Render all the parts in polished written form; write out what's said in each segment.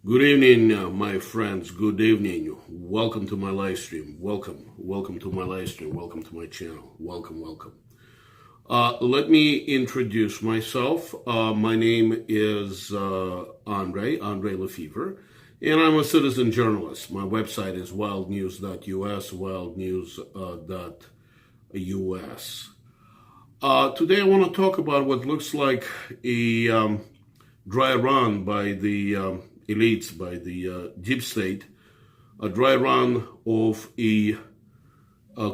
Good evening, my friends. Good evening. Welcome to my live stream. Welcome to my live stream. Welcome to my channel. Welcome. Let me introduce myself. My name is Andre Lefevre, and I'm a citizen journalist. My website is wildnews.us, wildnews.us. Today I want to talk about what looks like a dry run by the elites, by the deep state, a dry run of a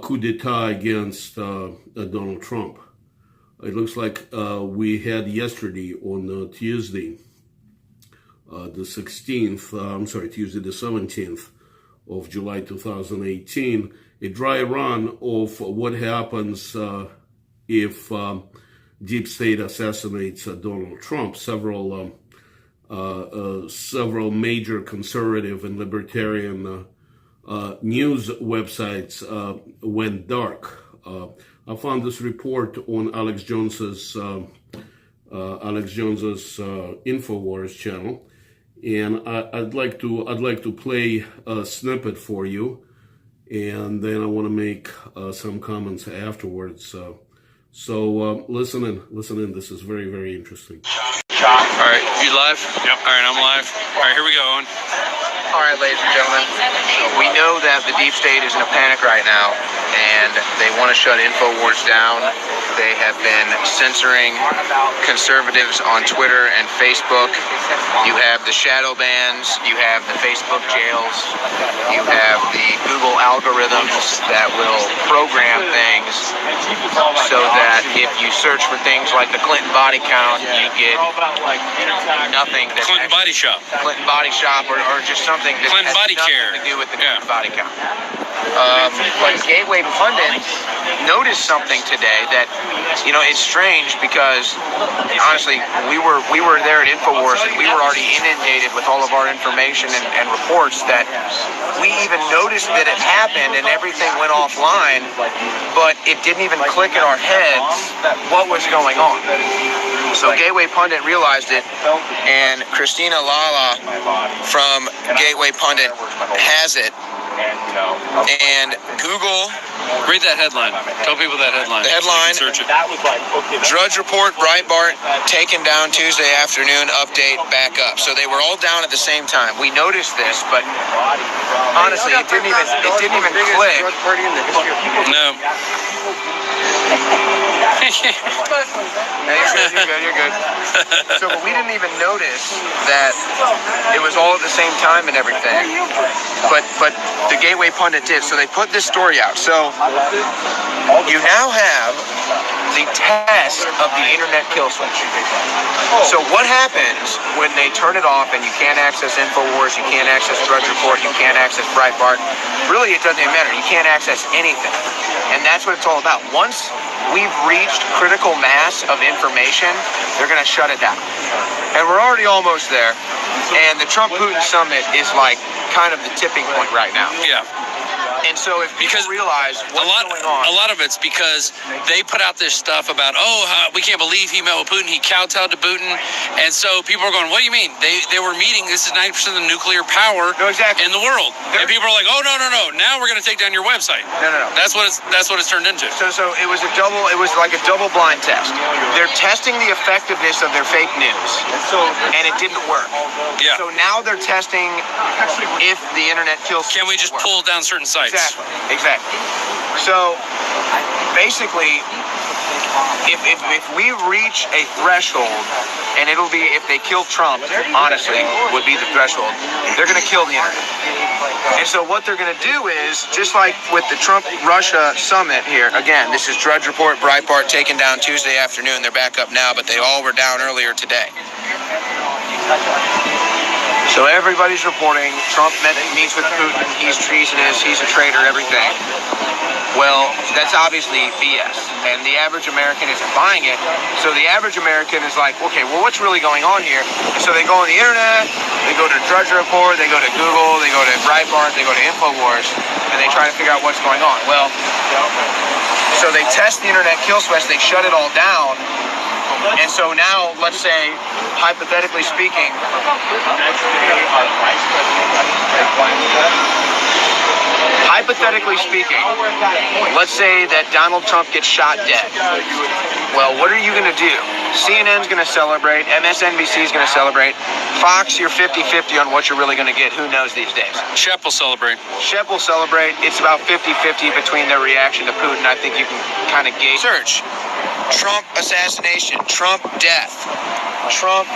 coup d'etat against Donald Trump. It looks like we had yesterday on Tuesday, Tuesday the 17th of July 2018, a dry run of what happens if deep state assassinates Donald Trump. Several major conservative and libertarian news websites went dark. I found this report on Alex Jones's Infowars channel, and I'd like to play a snippet for you, and then I want to make some comments afterwards. So listen in. This is very, very interesting. All right, you live? Yep. All right, I'm live. All right, here we go, Owen. All right, ladies and gentlemen, we know that the deep state is in a panic right now, and they want to shut InfoWars down. They have been censoring conservatives on Twitter and Facebook. You have the shadow bans, you have the Facebook jails, you have the Google algorithms that will program things so that if you search for things like the Clinton body count, you get nothing. Clinton Body Shop. Clinton Body Shop, or just something that Clinton has Body nothing Care. to do with the Clinton body count. But Gateway Pundit noticed something today that, it's strange because honestly, we were there at InfoWars and we were already inundated with all of our information and reports that we even noticed that it happened and everything went offline, but it didn't even click in our heads what was going on. So Gateway Pundit realized it, and Christina Lala from Gateway Pundit has it. And Google, Read that headline. Tell people that headline. The headline, So search it. Drudge Report, Breitbart, taken down Tuesday afternoon, update, back up. So they were all down at the same time. We noticed this, but honestly, it didn't even click. No. You're good. So but we didn't even notice that it was all at the same time and everything. But the Gateway Pundit did. So they put this story out. So you now have the test of the internet kill switch. So what happens when they turn it off and you can't access InfoWars, you can't access Drudge Report, you can't access Breitbart? Really, it doesn't even matter. You can't access anything. And that's what it's all about. Once we've reached critical mass of information, they're going to shut it down. And we're already almost there. And the Trump-Putin summit is like kind of the tipping point right now. Yeah. And so if people realize what's going on. A lot of it's because they put out this stuff about, we can't believe he met with Putin. He kowtowed to Putin. And so people are going, what do you mean? They were meeting. This is 90% of the nuclear power in the world. And people are like, no. Now we're going to take down your website. No. That's what it's turned into. So it was like a double blind test. They're testing the effectiveness of their fake news. And it didn't work. Yeah. So now they're testing if the internet kills. Can we just pull down certain sites? Exactly. So basically, if we reach a threshold, and it'll be if they kill Trump, honestly, would be the threshold, they're going to kill the internet. And so what they're going to do is, just like with the Trump-Russia summit here, again, this is Drudge Report, Breitbart, taken down Tuesday afternoon. They're back up now, but they all were down earlier today. So everybody's reporting Trump meets with Putin, he's treasonous, he's a traitor, everything. Well, that's obviously BS, and the average American isn't buying it. So the average American is like, okay, well, what's really going on here? So they go on the internet, they go to Drudge Report, they go to Google, they go to Breitbart, they go to InfoWars, and they try to figure out what's going on. Well, so they test the internet kill switch, they shut it all down, And so now, let's say, hypothetically speaking, let's say that Donald Trump gets shot dead. Well, what are you going to do? CNN's going to celebrate. MSNBC is going to celebrate. Fox, you're 50-50 on what you're really going to get. Who knows these days? Shep will celebrate. Shep will celebrate. It's about 50-50 between their reaction to Putin. I think you can kind of gauge. Search Trump assassination, Trump death, Trump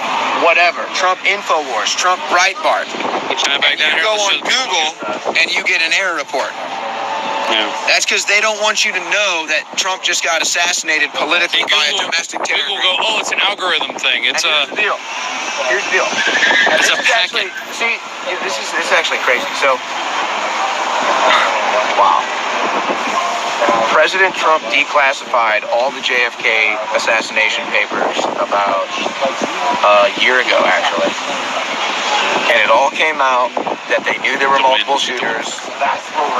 whatever, Trump Infowars, Trump Breitbart. Can I back down You here? go Let's on just- Google and you get an error report. Yeah. That's because they don't want you to know that Trump just got assassinated politically And by a Google, domestic Google terrorist. go, oh, it's an algorithm thing. It's And a. here's the deal. It's a This is actually, packet. see, this is actually crazy. So, wow. President Trump declassified all the JFK assassination papers about a year ago, actually. And it all came out that they knew there were multiple shooters.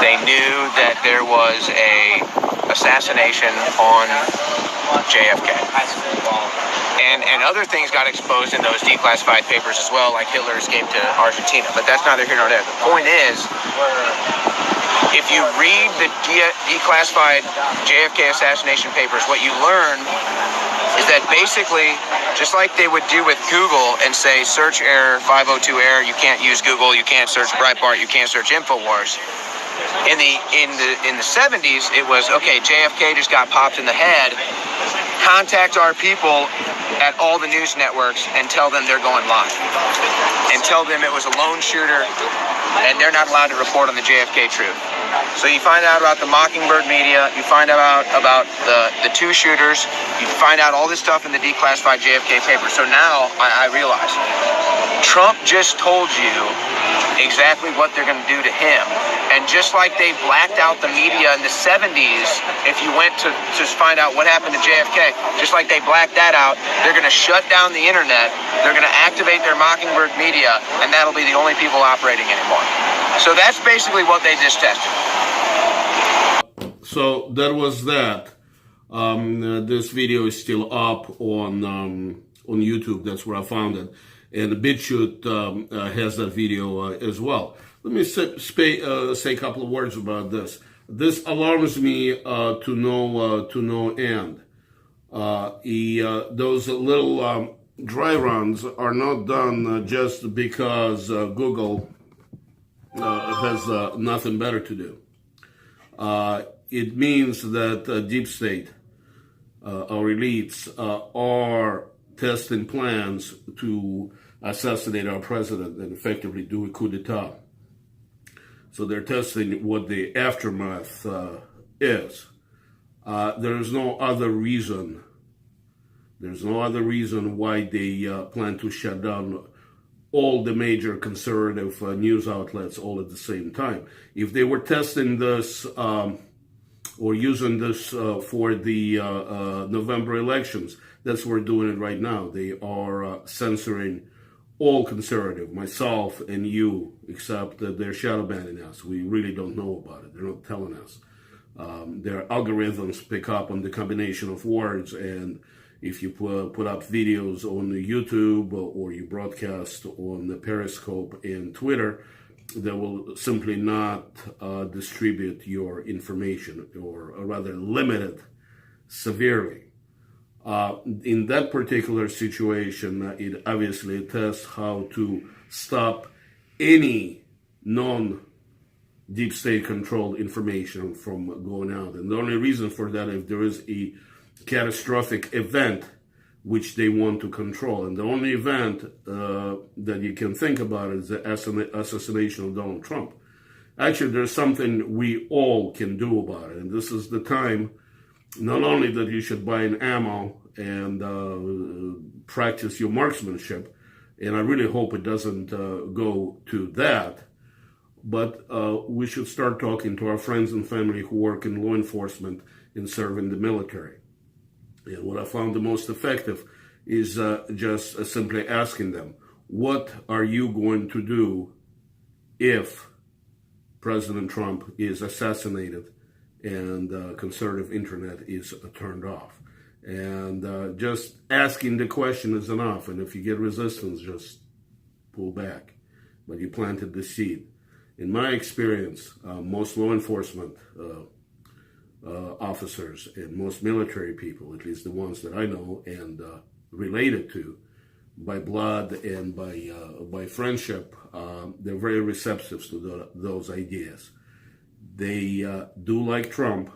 They knew that there was a assassination on JFK. And other things got exposed in those declassified papers as well, like Hitler escaped to Argentina. But that's neither here nor there. The point is, if you read the declassified JFK assassination papers, what you learn is that basically, just like they would do with Google and say search error, 502 error, you can't use Google, you can't search Breitbart, you can't search Infowars. In the 70s, it was okay. JFK just got popped in the head. Contact our people at all the news networks and tell them they're going live, and tell them it was a lone shooter, and they're not allowed to report on the JFK truth. So you find out about the Mockingbird media, you find out about the two shooters, you find out all this stuff in the declassified JFK paper. So now I realize Trump just told you exactly what they're going to do to him. And just like they blacked out the media in the 70s, if you went to find out what happened to JFK, just like they blacked that out, they're going to shut down the internet, they're going to activate their Mockingbird media, and that'll be the only people operating anymore. So that's basically what they just tested. So that was that. This video is still up on YouTube. That's where I found it. And BitChute has that video as well. Let me say a couple of words about this. This alarms me to no end. Those little dry runs are not done just because Google has nothing better to do. It means that deep state, our elites, are testing plans to assassinate our president and effectively do a coup d'etat. So they're testing what the aftermath is. There is no other reason. There's no other reason why they plan to shut down all the major conservative news outlets all at the same time. If they were testing this or using this for the November elections, that's what we're doing it right now. They are censoring all conservative, myself and you, except that they're shadow banning us. We really don't know about it. They're not telling us. Their algorithms pick up on the combination of words, and if you put up videos on YouTube or you broadcast on the Periscope and Twitter, they will simply not distribute your information, or rather limit it severely. In that particular situation, it obviously tests how to stop any non-deep state controlled information from going out. And the only reason for that, if there is a catastrophic event which they want to control. And the only event that you can think about is the assassination of Donald Trump. Actually, there's something we all can do about it. And this is the time, not only that you should buy an ammo and practice your marksmanship, and I really hope it doesn't go to that, but we should start talking to our friends and family who work in law enforcement and serve in the military. And what I found the most effective is just simply asking them, what are you going to do if President Trump is assassinated and conservative internet is turned off? And just asking the question is enough. And if you get resistance, just pull back. But you planted the seed. In my experience, most law enforcement officers and most military people, at least the ones that I know and related to by blood and by friendship, they're very receptive to those ideas. They do like Trump.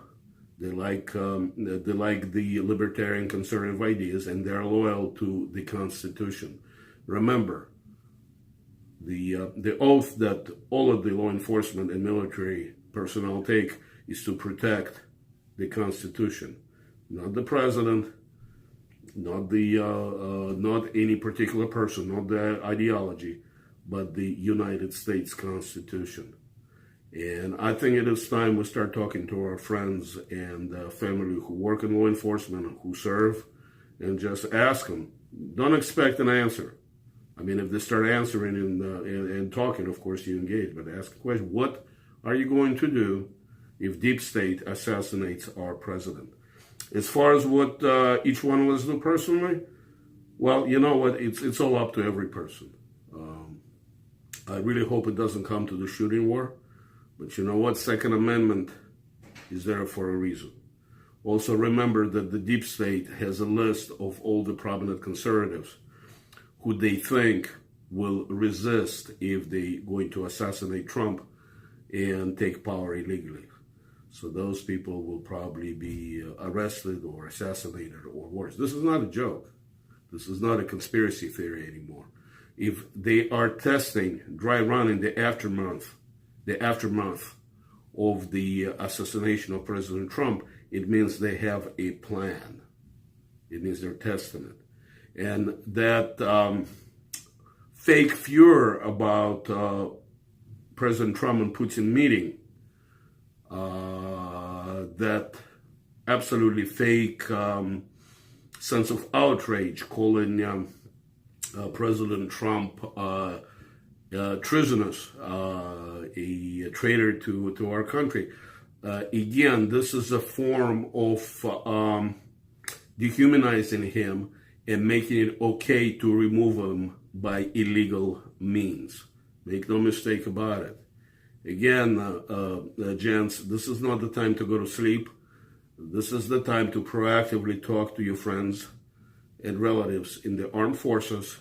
They like the libertarian conservative ideas, and they're loyal to the Constitution. Remember, the oath that all of the law enforcement and military personnel take is to protect the Constitution, not the president, not any particular person, not the ideology, but the United States Constitution. And I think it is time we start talking to our friends and family who work in law enforcement, who serve, and just ask them. Don't expect an answer. I mean, if they start answering and talking, of course you engage, but ask a question. What are you going to do if deep state assassinates our president? As far as what each one of us do personally, well, you know what? It's all up to every person. I really hope it doesn't come to the shooting war. But you know what? Second Amendment is there for a reason. Also remember that the deep state has a list of all the prominent conservatives who they think will resist if they're going to assassinate Trump and take power illegally. So those people will probably be arrested or assassinated or worse. This is not a joke. This is not a conspiracy theory anymore. If they are testing dry run in the aftermath of the assassination of President Trump, it means they have a plan. It means they're testing it. And that fake furor about President Trump and Putin meeting, that absolutely fake sense of outrage, calling President Trump treasonous, a traitor to our country. Again, this is a form of dehumanizing him and making it okay to remove him by illegal means. Make no mistake about it. Again, gents, this is not the time to go to sleep. This is the time to proactively talk to your friends and relatives in the armed forces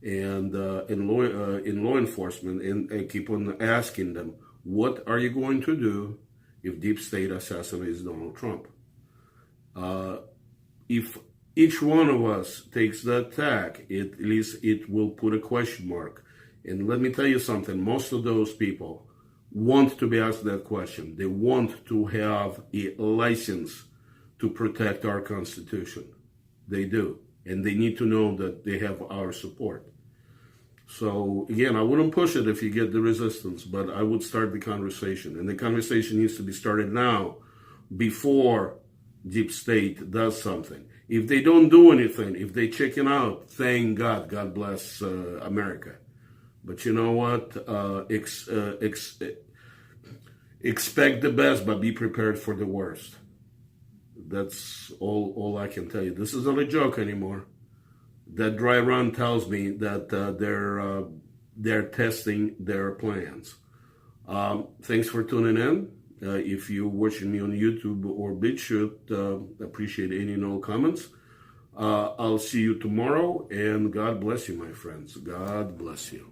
and in law enforcement, and keep on asking them, what are you going to do if deep state assassinates Donald Trump? If each one of us takes that tack, at least it will put a question mark. And let me tell you something, most of those people want to be asked that question. They want to have a license to protect our Constitution. They do. And they need to know that they have our support. So again, I wouldn't push it if you get the resistance, but I would start the conversation. And the conversation needs to be started now, before deep state does something. If they don't do anything, if they chicken out, thank God, God bless America. But you know what? Expect the best, but be prepared for the worst. That's all I can tell you. This is not a joke anymore. That dry run tells me that they're testing their plans. Thanks for tuning in. If you're watching me on YouTube or BitChute, appreciate any and all comments. I'll see you tomorrow, and God bless you, my friends. God bless you.